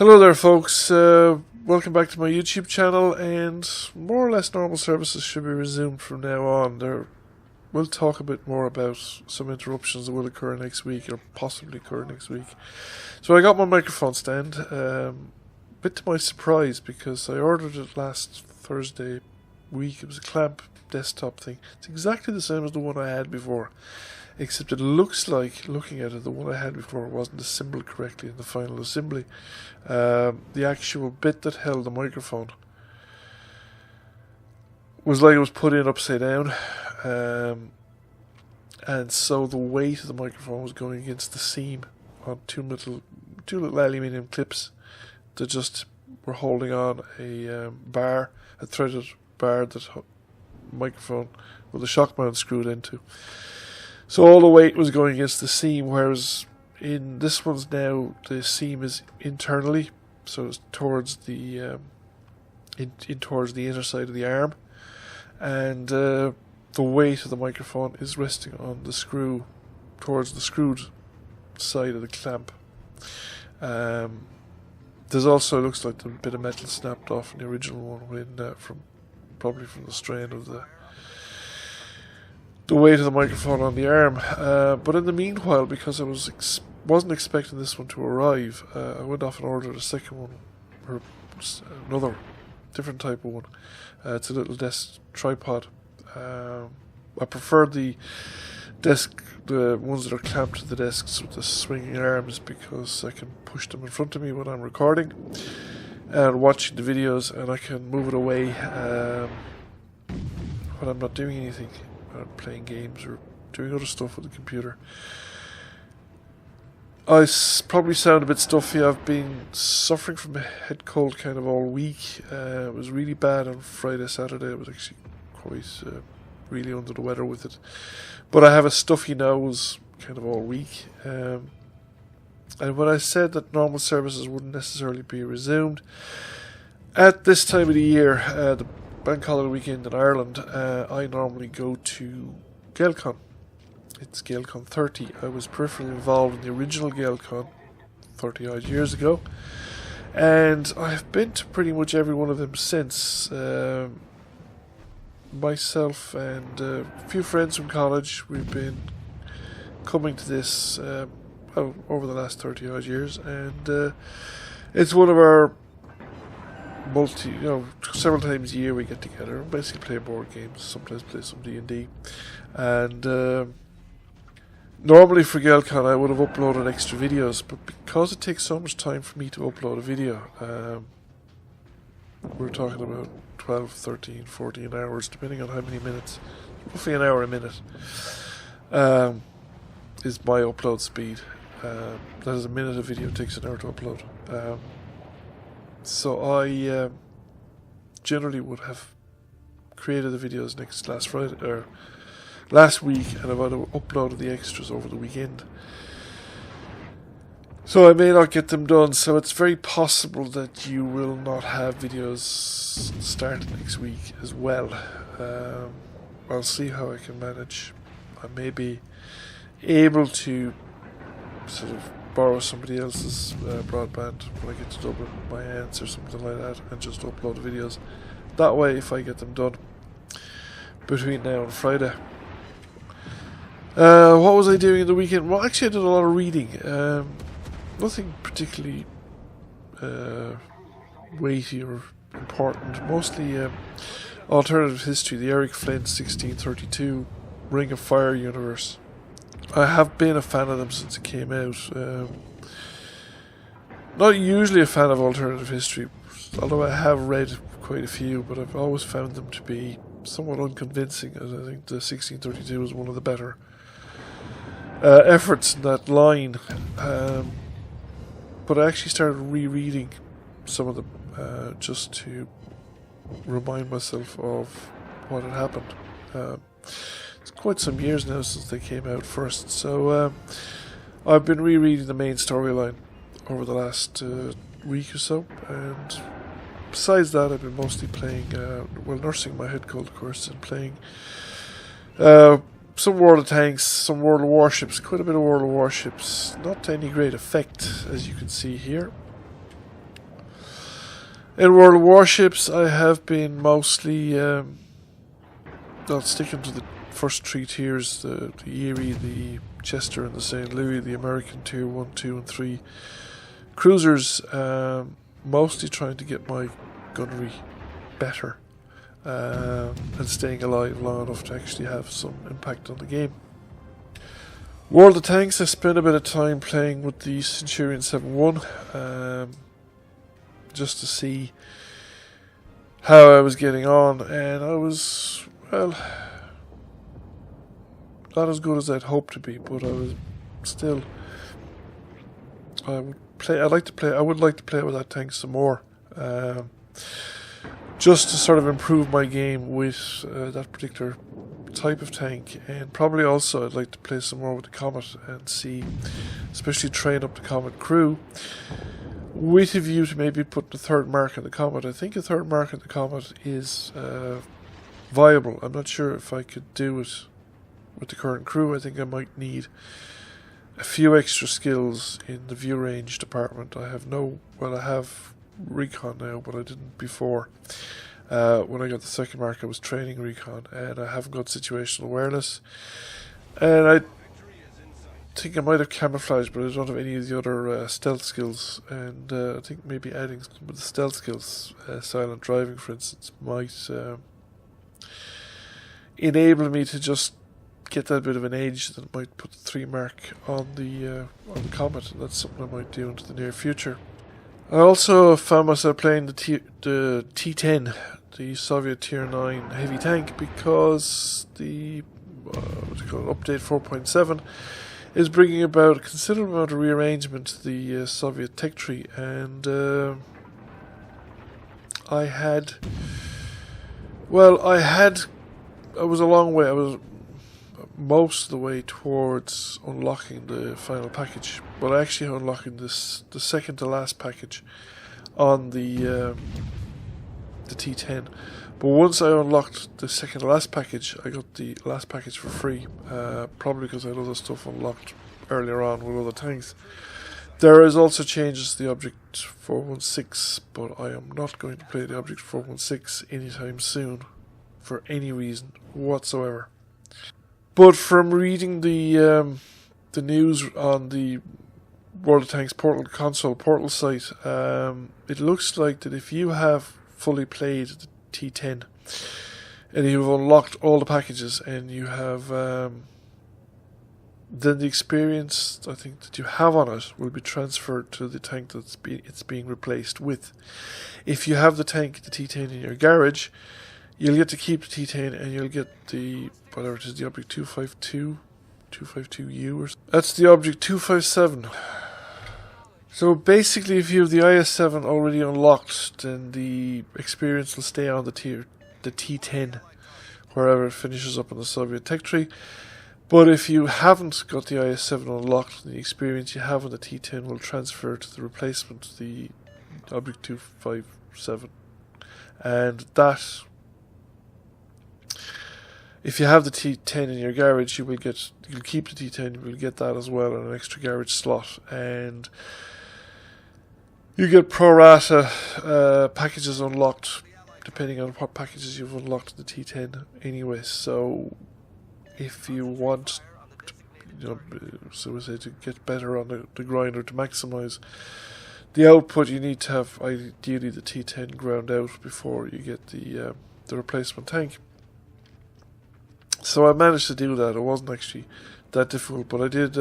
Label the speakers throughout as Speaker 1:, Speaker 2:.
Speaker 1: Hello there folks, welcome back to my YouTube channel, and more or less normal services should be resumed from now on. We'll talk a bit more about some interruptions that will occur next week, or possibly occur next week. So I got my microphone stand, a bit to my surprise, because I ordered it last Thursday week. It was a clamp desktop thing. It's exactly the same as the one I had before, except it looks like, looking at it, the one I had before wasn't assembled correctly in the final assembly. The actual bit that held the microphone was like it was put in upside down, and so the weight of the microphone was going against the seam on two little aluminium clips that just were holding on a threaded bar that microphone with the shock mount screwed into. So all the weight was going against the seam, whereas in this one's now the seam is internally, so it's towards the towards the inner side of the arm, and the weight of the microphone is resting on the screw towards the screwed side of the clamp. There's also, looks like, a bit of metal snapped off in the original one when probably from the strain of the weight of the microphone on the arm. But in the meanwhile, because I wasn't expecting this one to arrive, I went off and ordered a second one, or another different type of one. It's a little desk tripod. I prefer the ones that are clamped to the desks with the swinging arms, because I can push them in front of me when I'm recording and watching the videos, and I can move it away when I'm not doing anything, playing games or doing other stuff with the computer. I probably sound a bit stuffy. I've been suffering from a head cold kind of all week. It was really bad on Friday, Saturday. I was actually quite really under the weather with it. But I have a stuffy nose kind of all week. And when I said that normal services wouldn't necessarily be resumed, at this time of the year, the bank holiday weekend in Ireland, I normally go to Gaelcon. It's Gaelcon 30. I was peripherally involved in the original Gaelcon 30 odd years ago, and I've been to pretty much every one of them since. Myself and a few friends from college, we've been coming to this over the last 30 odd years, and it's one of our several times a year we get together and basically play board games, sometimes play some D&D, and normally for Gaelcon I would have uploaded extra videos, but because it takes so much time for me to upload a video, we're talking about 12, 13, 14 hours, depending on how many minutes, roughly an hour a minute, is my upload speed. That is, a minute of video takes an hour to upload. So I generally would have created the videos last week, and I've uploaded the extras over the weekend. So I may not get them done, so it's very possible that you will not have videos starting next week as well. I'll see how I can manage. I may be able to sort of borrow somebody else's broadband when I get to Dublin, my aunt's or something like that, and just upload the videos. That way, if I get them done between now and Friday. What was I doing in the weekend? Well, actually I did a lot of reading. Nothing particularly weighty or important. Mostly alternative history, the Eric Flint 1632 Ring of Fire universe. I have been a fan of them since it came out. Not usually a fan of alternative history, although I have read quite a few, but I've always found them to be somewhat unconvincing, and I think the 1632 was one of the better efforts in that line. But I actually started rereading some of them just to remind myself of what had happened. It's quite some years now since they came out first, so I've been rereading the main storyline over the last week or so, and besides that I've been mostly playing, nursing my head cold, of course, and playing some World of Tanks, some World of Warships, quite a bit of World of Warships, not to any great effect, as you can see here. In World of Warships, I have been mostly not sticking to the first three tiers, the Erie, the Chester and the St. Louis, the American tier 1, 2 and 3 cruisers, mostly trying to get my gunnery better and staying alive long enough to actually have some impact on the game. World of Tanks, I spent a bit of time playing with the Centurion 7-1 just to see how I was getting on, and I was, well, not as good as I'd hoped to be, but I was still, I would like to play with that tank some more, just to sort of improve my game with that particular type of tank, and probably also I'd like to play some more with the Comet and see, especially train up the Comet crew with a view to maybe put the third mark on the Comet. I think a third mark on the Comet is viable. I'm not sure if I could do it with the current crew. I think I might need a few extra skills in the view range department. I have recon now, but I didn't before. When I got the second mark, I was training recon, and I haven't got situational awareness. And I think I might have camouflage, but I don't have any of the other stealth skills. And I think maybe adding some of the stealth skills, silent driving, for instance, might enable me to just get that bit of an edge that might put the 3 mark on the Comet, and that's something I might do into the near future. I also found myself playing the T10, the Soviet Tier 9 heavy tank, because the update 4.7 is bringing about a considerable amount of rearrangement to the Soviet tech tree, and I was a long way. I was most of the way towards unlocking the final package, but actually unlocking the second to last package on the T10. But once I unlocked the second to last package, I got the last package for free, probably because I had other stuff unlocked earlier on with other tanks. There is also changes to the Object 416, but I am not going to play the Object 416 anytime soon for any reason whatsoever. But from reading the news on the World of Tanks console portal site, it looks like that if you have fully played the T10 and you've unlocked all the packages and you have then the experience I think that you have on it will be transferred to the tank that it's being replaced with. If you have the T10 in your garage, you'll get to keep the T10 and you'll get the, whatever it is, the Object 252U or something. That's the Object 257. So basically, if you have the IS-7 already unlocked, then the experience will stay on the T10, wherever it finishes up on the Soviet tech tree. But if you haven't got the IS-7 unlocked, the experience you have on the T10 will transfer to the replacement, the Object 257. And that, if you have the T10 in your garage, you'll keep the T10, you will get that as well in an extra garage slot, and you get pro rata packages unlocked depending on what packages you've unlocked in the T10 anyway. So if you want to, to get better on the grinder, to maximize the output, you need to have ideally the T10 ground out before you get the replacement tank. So I managed to do that. It wasn't actually that difficult, but I did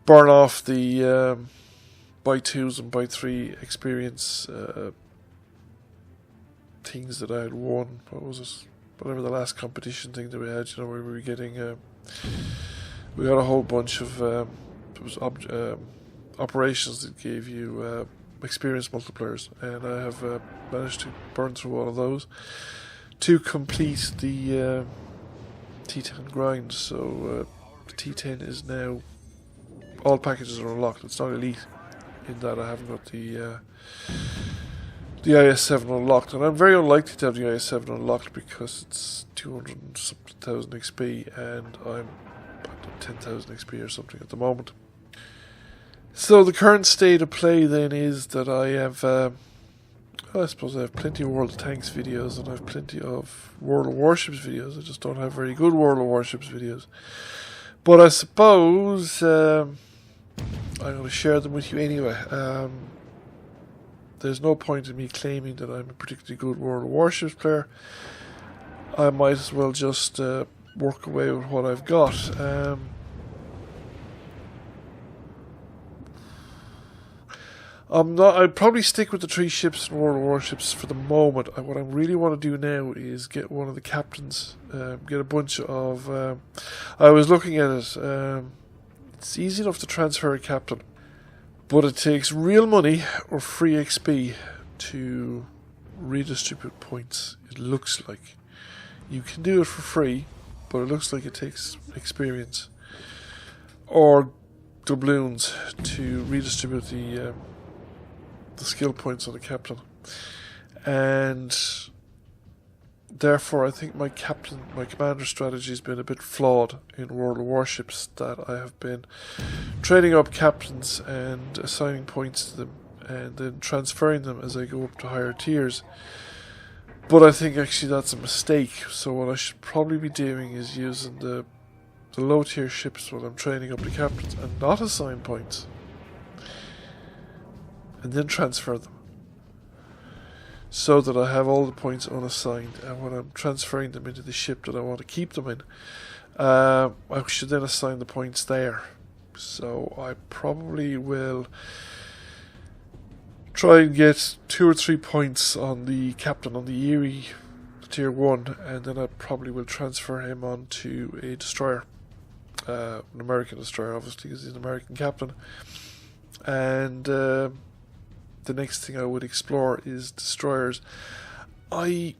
Speaker 1: burn off the by 2s and by 3 experience things that I had won. What was it? Whatever the last competition thing that we had, where we were getting, we got a whole bunch of operations that gave you experience multipliers, and I have managed to burn through all of those to complete the T10 grind. So the T10 is now, all packages are unlocked. It's not elite in that I haven't got the IS-7 unlocked, and I'm very unlikely to have the IS-7 unlocked because it's 200,000 XP and I'm at 10,000 XP or something at the moment. So the current state of play then is that I have I suppose I have plenty of World of Tanks videos and I have plenty of World of Warships videos. I just don't have very good World of Warships videos. But I suppose I'm going to share them with you anyway. There's no point in me claiming that I'm a particularly good World of Warships player. I might as well just work away with what I've got. I'd probably stick with the 3 ships in World of Warships for the moment. What I really want to do now is get one of the captains, get a bunch of... I was looking at it. It's easy enough to transfer a captain, but it takes real money or free XP to redistribute points. It looks like you can do it for free, but it looks like it takes experience or doubloons to redistribute the skill points on the captain, and therefore I think my commander strategy has been a bit flawed in World of Warships, that I have been trading up captains and assigning points to them and then transferring them as I go up to higher tiers. But I think actually that's a mistake. So what I should probably be doing is using the low tier ships when I'm training up the captains and not assign points, and then transfer them, so that I have all the points unassigned, and when I'm transferring them into the ship that I want to keep them in, I should then assign the points there. So I probably will try and get 2 or 3 points on the captain on the Erie tier 1, and then I probably will transfer him onto a destroyer, an American destroyer obviously because he's an American captain, and the next thing I would explore is destroyers. I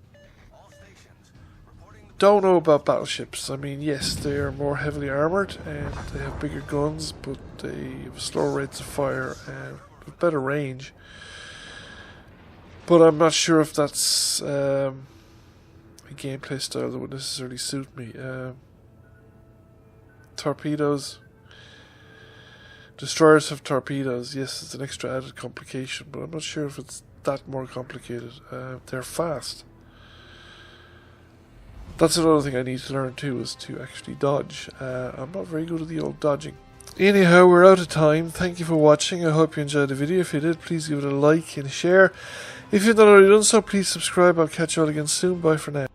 Speaker 1: don't know about battleships. I mean, yes, they are more heavily armoured and they have bigger guns, but they have slower rates of fire and better range. But I'm not sure if that's a gameplay style that would necessarily suit me. Torpedoes. Destroyers have torpedoes. Yes, it's an extra added complication, but I'm not sure if it's that more complicated. They're fast. That's another thing I need to learn too, is to actually dodge. I'm not very good at the old dodging. Anyhow, we're out of time. Thank you for watching. I hope you enjoyed the video. If you did, please give it a like and a share. If you've not already done so, please subscribe. I'll catch you all again soon. Bye for now.